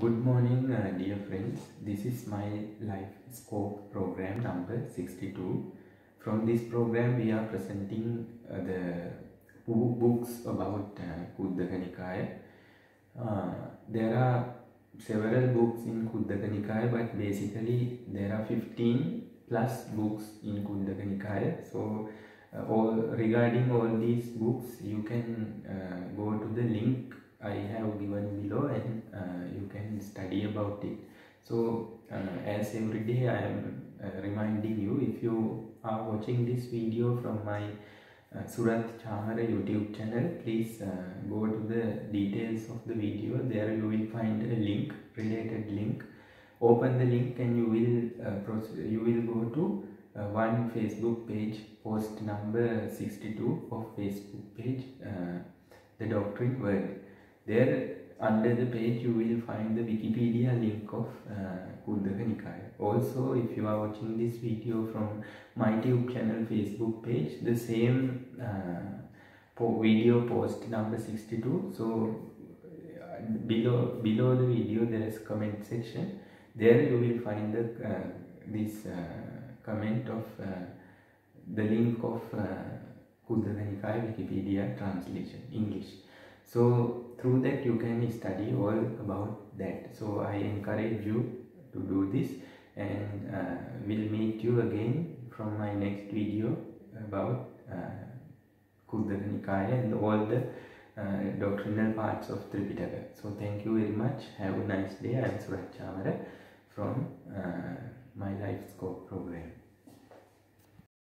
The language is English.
Good morning, dear friends. This is my Life Scope program number 62. From this program, we are presenting the books about Khuddaka Nikaya. There are several books in Khuddaka Nikaya, but basically there are 15 plus books in Khuddaka Nikaya. So, regarding all these books, you can go to the link I have given below and you can study about it. So as every day I am reminding you, if you are watching this video from my Surath Chamara YouTube channel, please go to the details of the video. There you will find a link, related link. Open the link and you will go to one Facebook page, post number 62 of Facebook page, The Doctrine World. There under the page you will find the Wikipedia link of Khuddaka Nikaya. Also, if you are watching this video from my YouTube channel Facebook page, the same video post number 62. So below the video there is comment section. There you will find the this comment of the link of Khuddaka Nikaya Wikipedia translation English. So through that you can study all about that. So I encourage you to do this, and we'll meet you again from my next video about Khuddaka Nikaya and all the doctrinal parts of Tripitaka. So thank you very much. Have a nice day. I am Surath Chamara from my Life Scope program.